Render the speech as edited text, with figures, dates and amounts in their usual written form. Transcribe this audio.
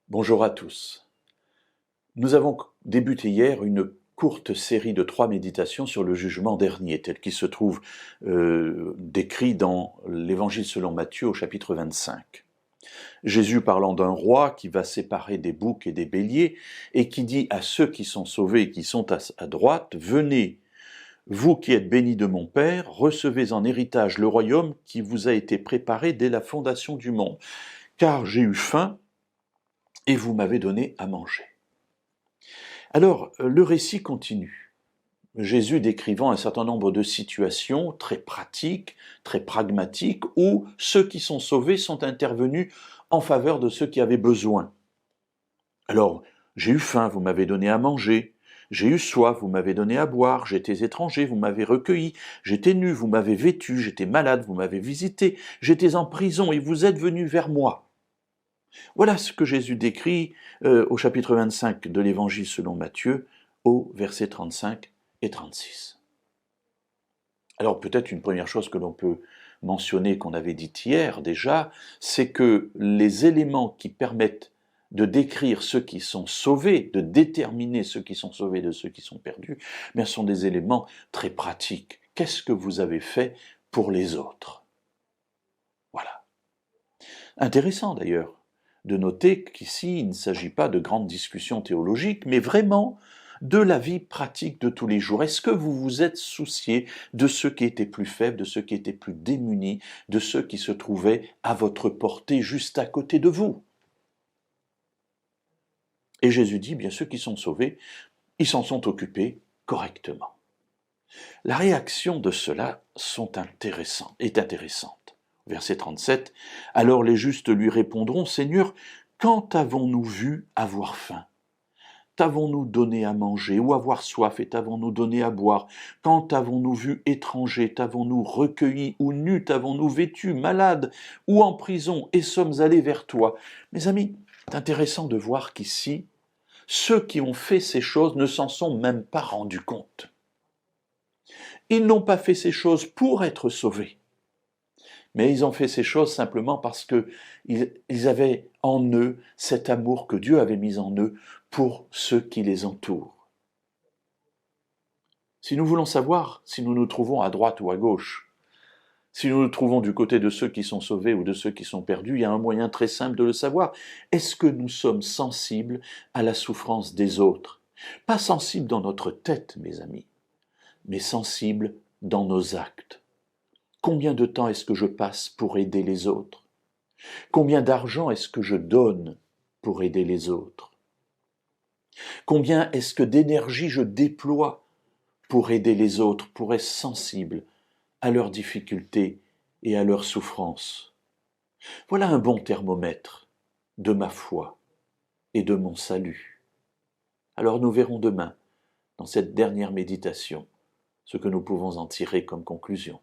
Bonjour à tous. Nous avons débuté hier une courte série de 3 méditations sur le jugement dernier, tel qu'il se trouve décrit dans l'Évangile selon Matthieu au chapitre 25. Jésus parlant d'un roi qui va séparer des boucs et des béliers et qui dit à ceux qui sont sauvés et qui sont à droite, « Venez, vous qui êtes bénis de mon Père, recevez en héritage le royaume qui vous a été préparé dès la fondation du monde. Car j'ai eu faim, et vous m'avez donné à manger. » Alors, le récit continue. Jésus décrivant un certain nombre de situations très pratiques, très pragmatiques, où ceux qui sont sauvés sont intervenus en faveur de ceux qui avaient besoin. Alors, j'ai eu faim, vous m'avez donné à manger. J'ai eu soif, vous m'avez donné à boire. J'étais étranger, vous m'avez recueilli. J'étais nu, vous m'avez vêtu. J'étais malade, vous m'avez visité. J'étais en prison et vous êtes venus vers moi. Voilà ce que Jésus décrit au chapitre 25 de l'Évangile selon Matthieu, au versets 35 et 36. Alors peut-être une première chose que l'on peut mentionner, qu'on avait dit hier déjà, c'est que les éléments qui permettent de décrire ceux qui sont sauvés, de déterminer ceux qui sont sauvés de ceux qui sont perdus, bien, sont des éléments très pratiques. Qu'est-ce que vous avez fait pour les autres? Voilà. Intéressant d'ailleurs de noter qu'ici, il ne s'agit pas de grandes discussions théologiques, mais vraiment de la vie pratique de tous les jours. Est-ce que vous vous êtes soucié de ceux qui étaient plus faibles, de ceux qui étaient plus démunis, de ceux qui se trouvaient à votre portée, juste à côté de vous? Et Jésus dit, bien, ceux qui sont sauvés, ils s'en sont occupés correctement. La réaction de ceux-là est intéressante. Verset 37, « Alors les justes lui répondront, « Seigneur, quand avons-nous vu avoir faim? T'avons-nous donné à manger, ou avoir soif, et t'avons-nous donné à boire? Quand avons-nous vu étranger, t'avons-nous recueilli, ou nu, t'avons-nous vêtu, malade, ou en prison, et sommes allés vers toi? » Mes amis, c'est intéressant de voir qu'ici, ceux qui ont fait ces choses ne s'en sont même pas rendus compte. Ils n'ont pas fait ces choses pour être sauvés, mais ils ont fait ces choses simplement parce qu'ils avaient en eux cet amour que Dieu avait mis en eux pour ceux qui les entourent. Si nous voulons savoir si nous nous trouvons à droite ou à gauche, si nous nous trouvons du côté de ceux qui sont sauvés ou de ceux qui sont perdus, il y a un moyen très simple de le savoir. Est-ce que nous sommes sensibles à la souffrance des autres? Pas sensibles dans notre tête, mes amis, mais sensibles dans nos actes. Combien de temps est-ce que je passe pour aider les autres? Combien d'argent est-ce que je donne pour aider les autres? Combien est-ce que d'énergie je déploie pour aider les autres, pour être sensible à leurs difficultés et à leurs souffrances? Voilà un bon thermomètre de ma foi et de mon salut. Alors nous verrons demain, dans cette dernière méditation, ce que nous pouvons en tirer comme conclusion.